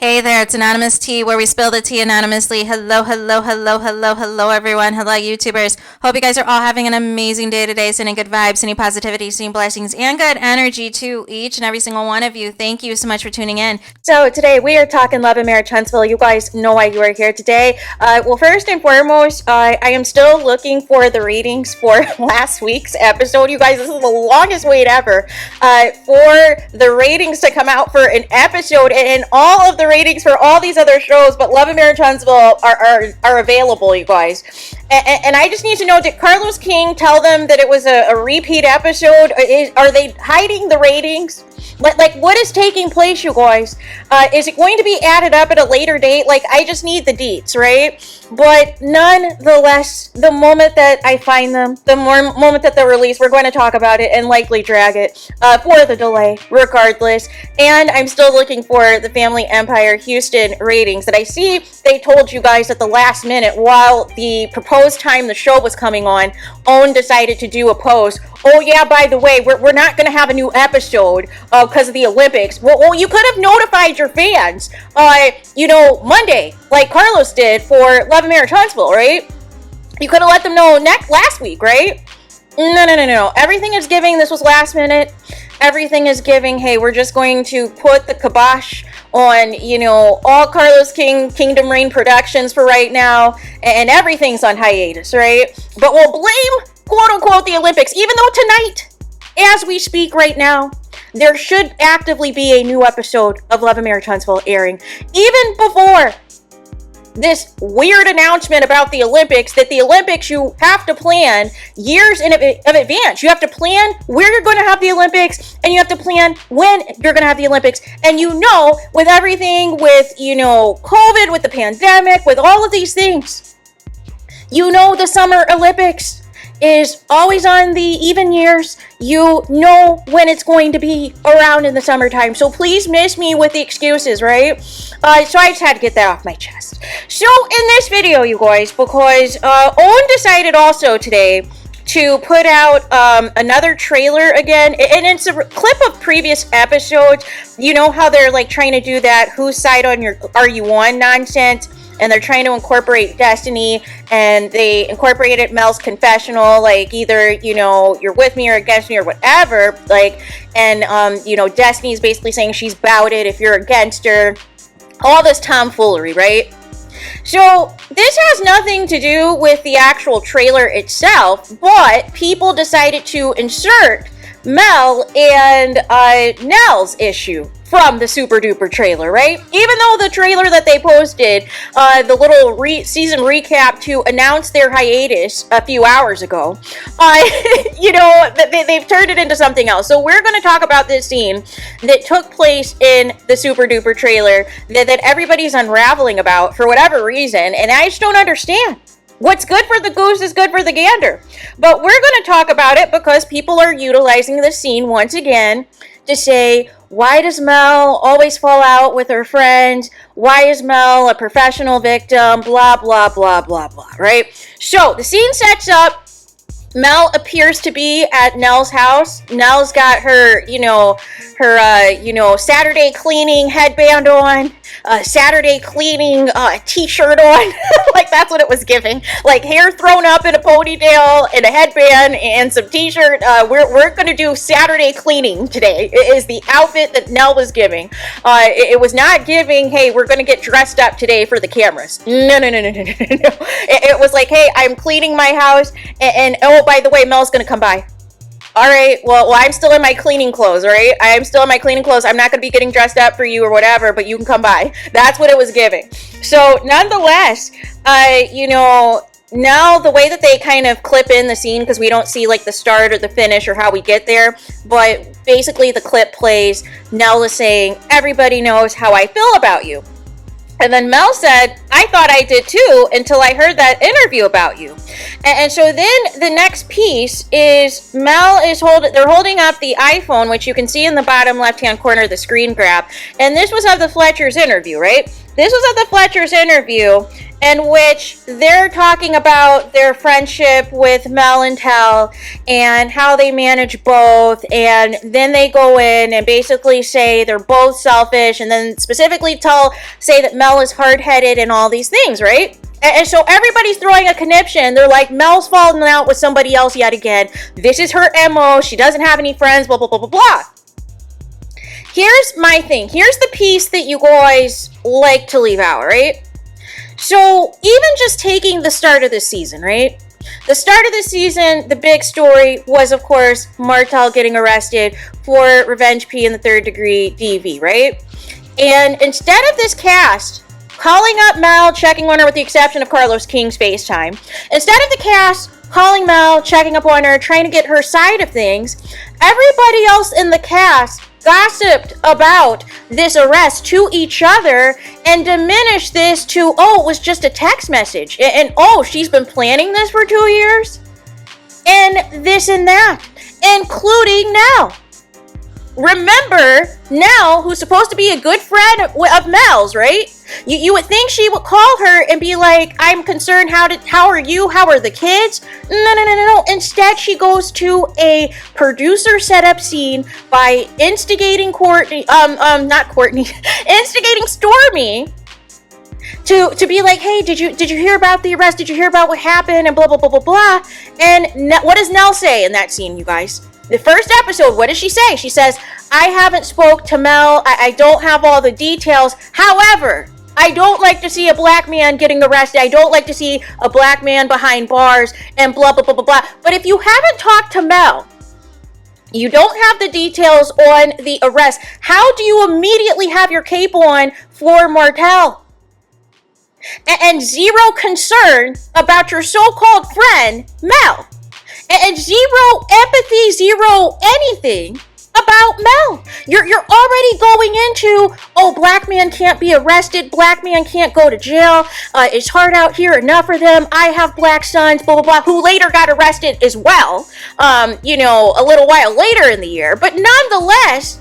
Hey there, it's Anonymous Tea, where we spill the tea anonymously. Hello, hello, hello, hello, hello, everyone. Hello, YouTubers. Hope you guys are all having an amazing day today, sending good vibes, sending positivity, sending blessings, and good energy to each and every single one of you. Thank you so much for tuning in. So today we are talking love and marriage, Huntsville. You guys know why you are here today. Well, first and foremost, I am still looking for the ratings for last week's episode. You guys, this is the longest wait ever for the ratings to come out for an episode, and all of the ratings for all these other shows, but Love and Marriage Huntsville are available, you guys. And I just need to know, did Carlos King tell them that it was a repeat episode? Are they hiding the ratings? Like, what is taking place, you guys? Is it going to be added up at a later date? Like, I just need the deets, right? But nonetheless, the moment that I find them, the moment that they're released, we're going to talk about it and likely drag it for the delay, regardless. And I'm still looking for the Family Empire Houston ratings that I see. They told you guys at the last minute, while the proposed time the show was coming on, OWN decided to do a post. Oh yeah, by the way, we're not going to have a new episode because of the Olympics. Well, you could have notified your fans, Monday, like Carlos did for Love and Marriage Huntsville, right? You could have let them know last week, right? No. Everything is giving. This was last minute. Everything is giving. Hey, we're just going to put the kibosh on, all Carlos King Kingdom Reign productions for right now, and everything's on hiatus, right? But we'll blame, quote unquote, the Olympics, even though tonight, as we speak right now, there should actively be a new episode of Love and Marriage Huntsville airing, even before this weird announcement about the Olympics, that the Olympics, you have to plan years in advance. You have to plan where you're going to have the Olympics, and you have to plan when you're going to have the Olympics. And with everything, with, COVID, with the pandemic, with all of these things, the Summer Olympics is always on the even years. You know when it's going to be around in the summertime. So please miss me with the excuses, right? So I just had to get that off my chest. So in this video, you guys, because OWN decided also today to put out another trailer again, and it's a clip of previous episodes. You know how they're like trying to do that whose side are you on nonsense, and they're trying to incorporate Destiny, and they incorporated Mel's confessional, like either, you're with me or against me or whatever, and Destiny's basically saying she's about it if you're against her, all this tomfoolery, right? So this has nothing to do with the actual trailer itself, but people decided to insert MEL and NELL's issue from the super duper trailer, right? Even though the trailer that they posted, the little season recap to announce their hiatus a few hours ago, they've turned it into something else. So we're going to talk about this scene that took place in the super duper trailer that everybody's unraveling about for whatever reason, and I just don't understand. What's good for the goose is good for the gander. But we're going to talk about it because people are utilizing the scene once again to say, why does Mel always fall out with her friends? Why is Mel a professional victim? Blah, blah, blah, blah, blah, right? So the scene sets up. Mel appears to be at Nell's house. Nell's got her, Saturday cleaning headband on, Saturday cleaning t-shirt on. Like, that's what it was giving. Like, hair thrown up in a ponytail and a headband and some t-shirt. We're going to do Saturday cleaning today. It is the outfit that Nell was giving. It was not giving, hey, we're going to get dressed up today for the cameras. No. It was like, hey, I'm cleaning my house, and oh, by the way, Mel's going to come by. All right, well, I'm still in my cleaning clothes, all right? I am still in my cleaning clothes. I'm not going to be getting dressed up for you or whatever, but you can come by. That's what it was giving. So, nonetheless, now the way that they kind of clip in the scene, because we don't see like the start or the finish or how we get there, but basically the clip plays, Nell is saying, everybody knows how I feel about you. And then Mel said, I thought I did too until I heard that interview about you. And so then the next piece is they're holding up the iPhone, which you can see in the bottom left-hand corner of the screen grab. And this was of the Fletcher's interview, right? This was of the Fletcher's interview. in which they're talking about their friendship with Mel and Tell and how they manage both, and then they go in and basically say they're both selfish, and then specifically say that Mel is hard-headed and all these things, right? And so everybody's throwing a conniption. They're like, Mel's falling out with somebody else yet again. This is her MO. She doesn't have any friends, blah, blah, blah, blah, blah. Here's my thing. Here's the piece that you guys like to leave out, right? So even just taking the start of this season, right? The start of the season, the big story was, of course, Martell getting arrested for Revenge P in the third degree DV, right? And instead of this cast calling up Mel, checking on her with the exception of Carlos King's FaceTime, instead of the cast calling Mel, checking up on her, trying to get her side of things, everybody else in the cast gossiped about this arrest to each other and diminished this to, oh, it was just a text message, and oh, she's been planning this for 2 years, and this and that, including Nell. Remember, Nell, who's supposed to be a good friend of Mel's, right? You would think she would call her and be like, I'm concerned, how are you? How are the kids? No. Instead, she goes to a producer setup scene by instigating instigating Stormy to be like, hey, did you hear about the arrest? Did you hear about what happened? And blah, blah, blah, blah, blah. And what does Nell say in that scene, you guys? The first episode, what does she say? She says, I haven't spoke to Mel. I don't have all the details. However, I don't like to see a black man getting arrested. I don't like to see a black man behind bars and blah, blah, blah, blah, blah. But if you haven't talked to Mel, you don't have the details on the arrest, how do you immediately have your cape on for Martell? And zero concern about your so-called friend, Mel. And zero empathy, zero anything about Mel. You're already going into, oh, black man can't be arrested, black man can't go to jail, it's hard out here, enough for them, I have black sons, blah, blah, blah, who later got arrested as well, a little while later in the year. But nonetheless,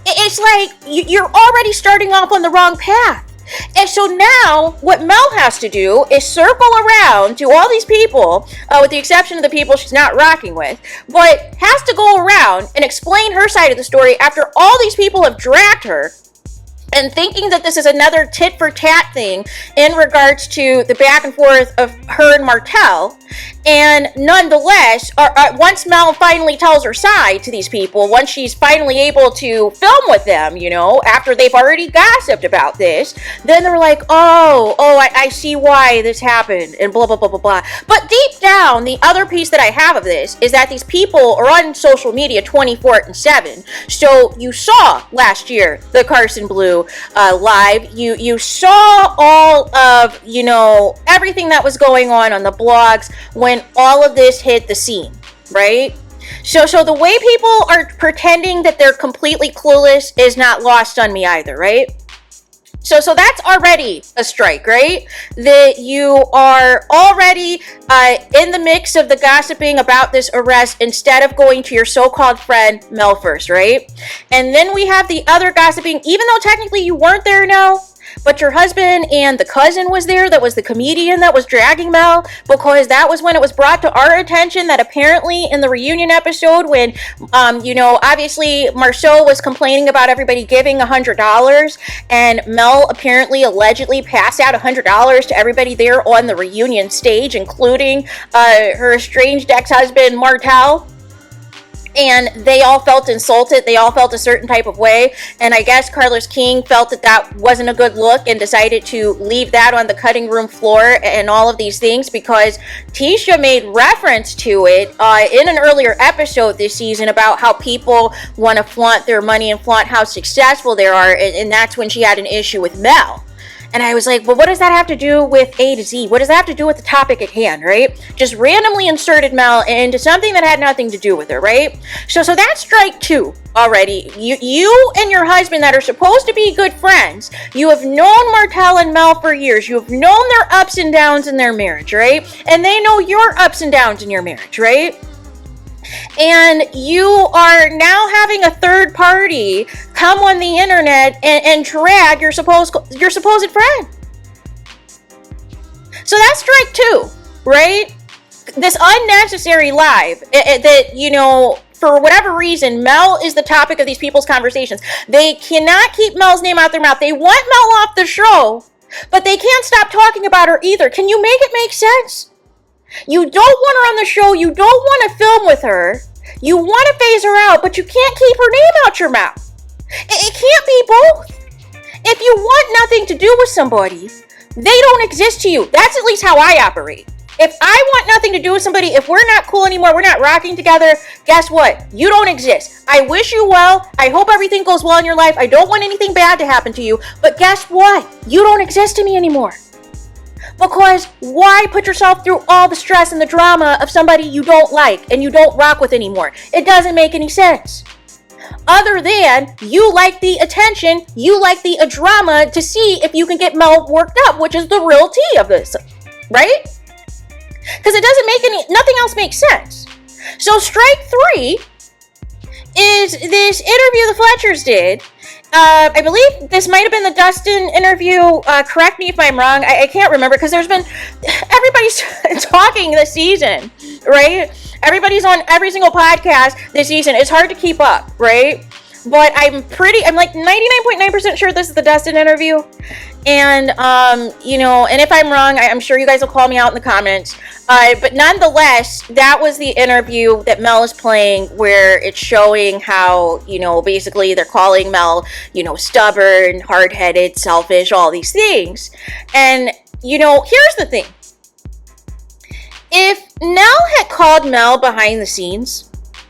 it's like you're already starting off on the wrong path. And so now what Mel has to do is circle around to all these people, with the exception of the people she's not rocking with, but has to go around and explain her side of the story after all these people have dragged her, and thinking that this is another tit for tat thing in regards to the back and forth of her and Martell. And nonetheless, once Mel finally tells her side to these people, once she's finally able to film with them, after they've already gossiped about this, then they're like, I see why this happened, and blah, blah, blah, blah, blah. But deep down, the other piece that I have of this is that these people are on social media 24/7. So you saw last year the Carson Blue live. You saw all of, everything that was going on the blogs when all of this hit the scene, right? So the way people are pretending that they're completely clueless is not lost on me either, right? So that's already a strike, right? That you are already in the mix of the gossiping about this arrest instead of going to your so-called friend Mel first, right? And then we have the other gossiping, even though technically you weren't there, Nell, but your husband and the cousin was there, that was the comedian that was dragging Mel, because that was when it was brought to our attention that apparently in the reunion episode when, obviously Marceau was complaining about everybody giving $100, and Mel apparently allegedly passed out $100 to everybody there on the reunion stage, including her estranged ex-husband Martell. And they all felt insulted. They all felt a certain type of way. And I guess Carlos King felt that wasn't a good look and decided to leave that on the cutting room floor and all of these things, because Tisha made reference to it in an earlier episode this season about how people want to flaunt their money and flaunt how successful they are. And that's when she had an issue with Mel. And I was like, well, what does that have to do with A to Z? What does that have to do with the topic at hand, right? Just randomly inserted Mel into something that had nothing to do with her, right? So that's strike two already. You and your husband that are supposed to be good friends, you have known Martell and Mel for years. You have known their ups and downs in their marriage, right? And they know your ups and downs in your marriage, right? And you are now having a third party come on the internet and drag your supposed friend. So that's strike 2, right? This unnecessary live that, for whatever reason, Mel is the topic of these people's conversations. They cannot keep Mel's name out their mouth. They want Mel off the show, but they can't stop talking about her either. Can you make it make sense? You don't want her on the show. You don't want to film with her. You want to phase her out, but you can't keep her name out your mouth. It can't be both. If you want nothing to do with somebody, they don't exist to you. That's at least how I operate. If I want nothing to do with somebody, if we're not cool anymore, we're not rocking together, guess what? You don't exist. I wish you well. I hope everything goes well in your life. I don't want anything bad to happen to you. But guess what? You don't exist to me anymore. Because why put yourself through all the stress and the drama of somebody you don't like and you don't rock with anymore? It doesn't make any sense. Other than you like the attention, you like the drama to see if you can get Mel worked up, which is the real tea of this, right? Because it doesn't make nothing else makes sense. So strike 3 is this interview the Fletchers did. I believe this might have been the Dustin interview. Correct me if I'm wrong. I can't remember because everybody's talking this season, right? Everybody's on every single podcast this season. It's hard to keep up, right? But I'm like 99.9% sure this is the Dustin interview. And, and if I'm wrong, I'm sure you guys will call me out in the comments. But nonetheless, that was the interview that Mel is playing where it's showing how, basically they're calling Mel, stubborn, hard-headed, selfish, all these things. And, here's the thing. If NELL had called Mel behind the scenes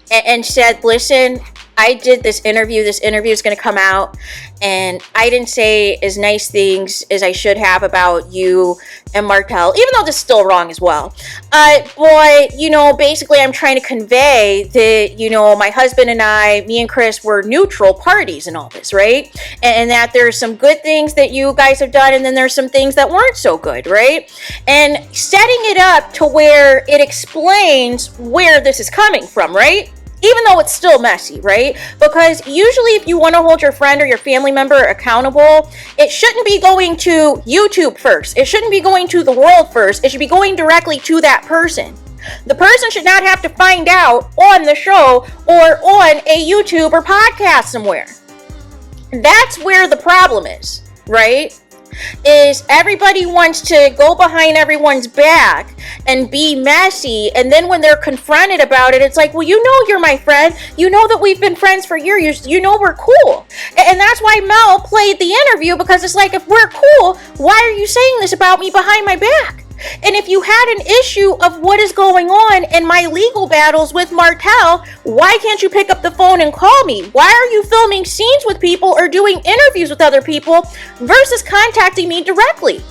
and said, listen, I did this interview is going to come out, and I didn't say as nice things as I should have about you and Martell, even though this is still wrong as well. But, basically I'm trying to convey that, my husband and I, me and Chris, were neutral parties in all this, right? And that there's some good things that you guys have done, and then there's some things that weren't so good, right? And setting it up to where it explains where this is coming from, right? Even though it's still messy, right? Because usually if you want to hold your friend or your family member accountable, it shouldn't be going to YouTube first. It shouldn't be going to the world first. It should be going directly to that person. The person should not have to find out on the show or on a YouTube or podcast somewhere. That's where the problem is, right? Is everybody wants to go behind everyone's back and be messy, and then when they're confronted about it, it's like, well, you're my friend, that we've been friends for years, we're cool. And that's why Mel played the interview, because it's like, if we're cool, why are you saying this about me behind my back? And if you had an issue of what is going on in my legal battles with Martell, why can't you pick up the phone and call me? Why are you filming scenes with people or doing interviews with other people versus contacting me directly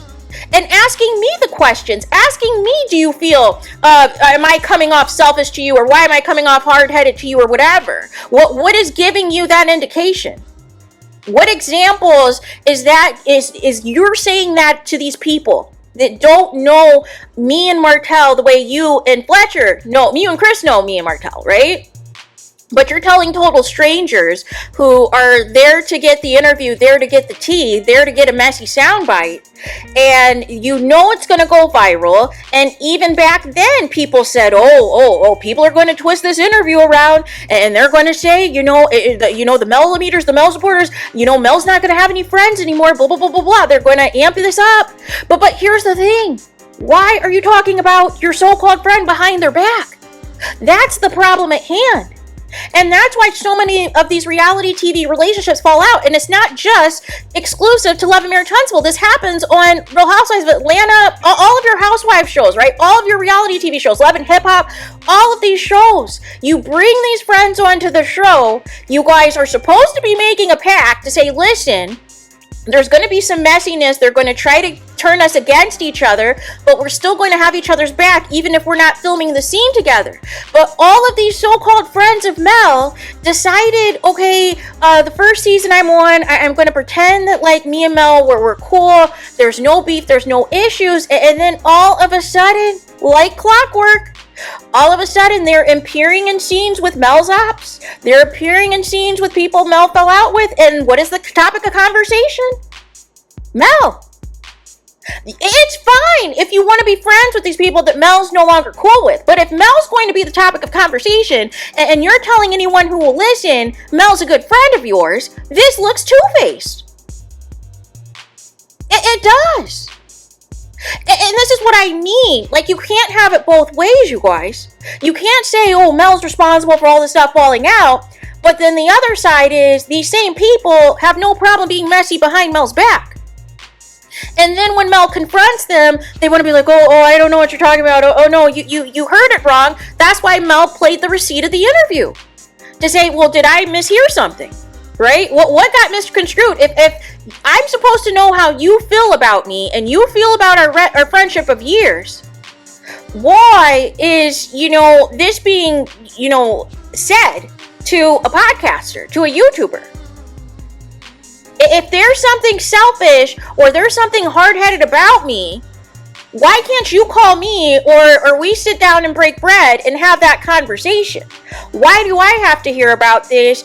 and asking me the questions, asking me, do you feel, am I coming off selfish to you, or why am I coming off hard-headed to you, or whatever? What is giving you that indication? What examples is you're saying that to these people that don't know me and Martell the way you and Fletcher know, you and Chris know me and Martell, right? But you're telling total strangers who are there to get the interview, there to get the tea, there to get a messy soundbite, and it's going to go viral. And even back then, people said, people are going to twist this interview around, and they're going to say, the MEL leaders, the MEL supporters, Mel's not going to have any friends anymore, blah, blah, blah, blah, blah. They're going to amp this up. But here's the thing. Why are you talking about your so-called friend behind their back? That's the problem at hand. And that's why so many of these reality TV relationships fall out. And it's not just exclusive to Love and Marriage Huntsville. This happens on Real Housewives of Atlanta, all of your housewife shows, right? All of your reality TV shows, Love and Hip Hop, all of these shows. You bring these friends onto the show. You guys are supposed to be making a pact to say, listen, there's going to be some messiness. They're going to try to turn us against each other, but we're still going to have each other's back, even if we're not filming the scene together. But all of these so-called friends of Mel decided, okay, the first season I'm on, I'm going to pretend that like me and Mel, we're cool. There's no beef. There's no issues. And then all of a sudden, like clockwork, all of a sudden they're appearing in scenes with Mel's ops. They're appearing in scenes with people Mel fell out with. And what is the topic of conversation? Mel. It's fine if you want to be friends with these people that Mel's no longer cool with. But if Mel's going to be the topic of conversation and you're telling anyone who will listen Mel's a good friend of yours, this looks two-faced. It does. And this is what I mean. Like, you can't have it both ways, you guys. You can't say, oh, Mel's responsible for all this stuff falling out. But then the other side is these same people have no problem being messy behind Mel's back. And then when Mel confronts them, they want to be like, oh, I don't know what you're talking about. Oh, no, you heard it wrong. That's why Mel played the receipt of the interview. To say, well, did I mishear something? Right? What got misconstrued? If I'm supposed to know how you feel about me and you feel about our friendship of years, why is, this being, said to a podcaster, to a YouTuber? If there's something selfish or there's something hard-headed about me, why can't you call me or we sit down and break bread and have that conversation? Why do I have to hear about this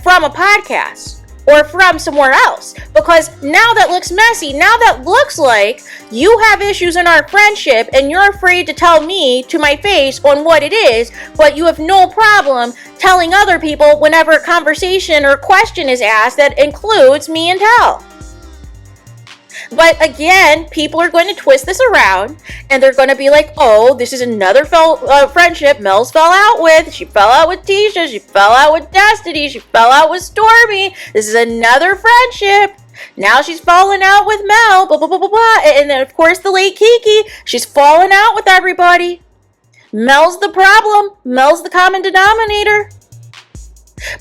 from a podcast or from somewhere else? Because now that looks messy. Now that looks like you have issues in our friendship and you're afraid to tell me to my face on what it is, but you have no problem telling other people whenever a conversation or question is asked that includes me and Tell. But again, people are going to twist this around and they're going to be like, oh, this is another friendship Mel's fell out with. She fell out with Tisha. She fell out with Destiny. She fell out with Stormy. This is another friendship. Now she's falling out with Mel. Blah, blah, blah, blah, blah. And then, of course, the late Kiki. She's falling out with everybody. Mel's the problem. Mel's the common denominator.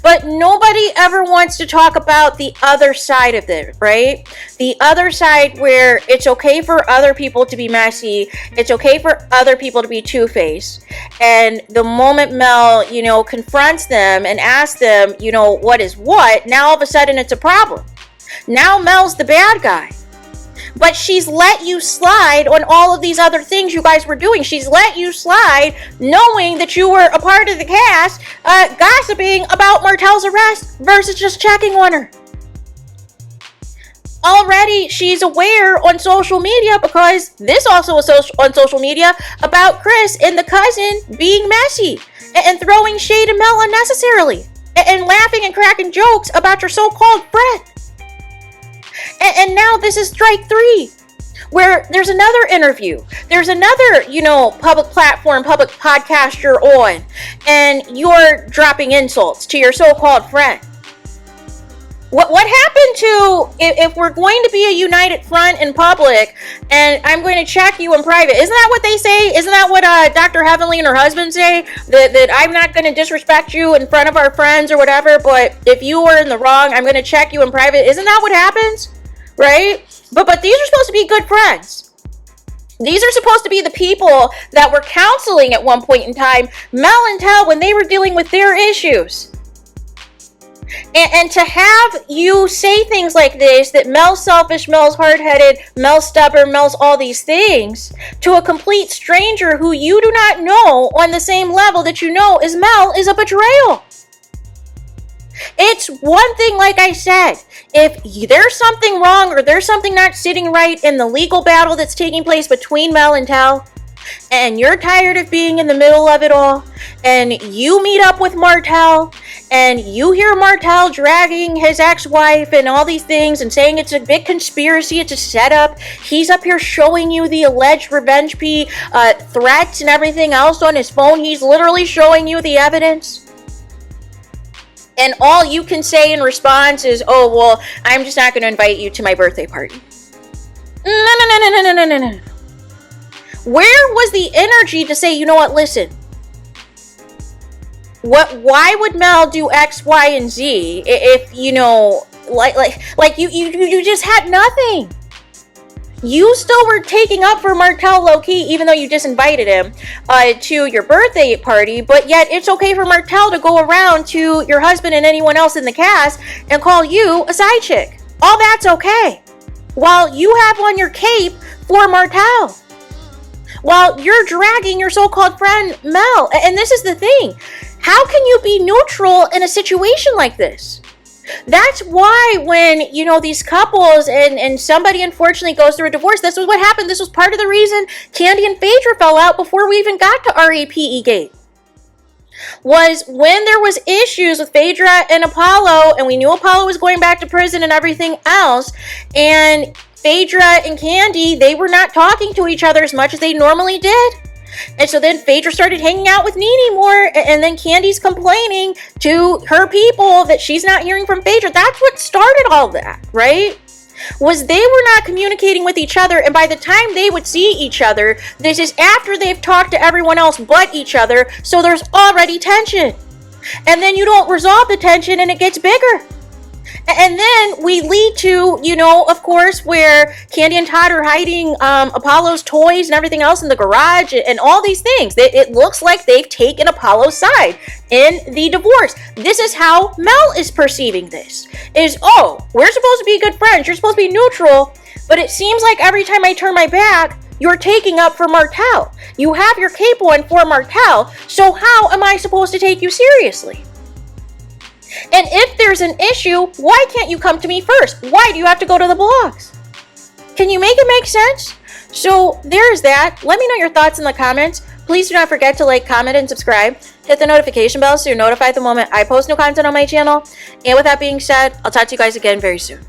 But nobody ever wants to talk about the other side of it, right? The other side where it's okay for other people to be messy. It's okay for other people to be two-faced. And the moment Mel, confronts them and asks them, what is what, now all of a sudden it's a problem. Now Mel's the bad guy. But she's let you slide on all of these other things you guys were doing. She's let you slide knowing that you were a part of the cast gossiping about Martell's arrest versus just checking on her. Already she's aware on social media, because this also is on social media, about Chris and the cousin being messy and throwing shade at Mel unnecessarily and laughing and cracking jokes about your so-called friend. And now this is strike 3, where there's another interview. There's another, public platform, public podcast you're on, and you're dropping insults to your so-called friend. What happened to, if we're going to be a united front in public, and I'm going to check you in private? Isn't that what they say? Isn't that what Dr. Heavenly and her husband say? That I'm not going to disrespect you in front of our friends or whatever, but if you were in the wrong, I'm going to check you in private. Isn't that what happens? Right? But these are supposed to be good friends. These are supposed to be the people that were counseling at one point in time, Mel and Tell, when they were dealing with their issues. And to have you say things like this, that Mel's selfish, Mel's hard-headed, Mel's stubborn, Mel's all these things, to a complete stranger who you do not know on the same level that you know is Mel, is a betrayal. It's one thing, like I said, if there's something wrong or there's something not sitting right in the legal battle that's taking place between Mel and Tell, and you're tired of being in the middle of it all, and you meet up with Martell, and you hear Martell dragging his ex-wife and all these things and saying it's a big conspiracy, it's a setup. He's up here showing you the alleged revenge threats and everything else on his phone. He's literally showing you the evidence. And all you can say in response is, oh, well, I'm just not going to invite you to my birthday party. No. Where was the energy to say, you know what, listen. Why would Mel do X, Y, and Z if, you just had nothing? You still were taking up for Martell low-key, even though you disinvited him to your birthday party, but yet it's okay for Martell to go around to your husband and anyone else in the cast and call you a side chick. All that's okay. While you have on your cape for Martell. While you're dragging your so-called friend Mel. And this is the thing. How can you be neutral in a situation like this? That's why when, you know, these couples and somebody unfortunately goes through a divorce, this was what happened. This was part of the reason Candy and Phaedra fell out before we even got to RAPE Gate. Was when there was issues with Phaedra and Apollo, and we knew Apollo was going back to prison and everything else, and Phaedra and Candy, they were not talking to each other as much as they normally did. And so then Phaedra started hanging out with Nene more, and then Candy's complaining to her people that she's not hearing from Phaedra. That's what started all that, right? Was they were not communicating with each other, and by the time they would see each other, this is after they've talked to everyone else but each other, so there's already tension. And then you don't resolve the tension and it gets bigger. And then we lead to, you know, of course, where Candy and Todd are hiding Apollo's toys and everything else in the garage and all these things. It looks like they've taken Apollo's side in the divorce. This is how Mel is perceiving this. Is, oh, we're supposed to be good friends. You're supposed to be neutral. But it seems like every time I turn my back, you're taking up for Martell. You have your cape on for Martell. So how am I supposed to take you seriously? And if there's an issue, why can't you come to me first? Why do you have to go to the blogs? Can you make it make sense? So there's that. Let me know your thoughts in the comments. Please do not forget to like, comment, and subscribe. Hit the notification bell so you're notified the moment I post new content on my channel. And with that being said, I'll talk to you guys again very soon.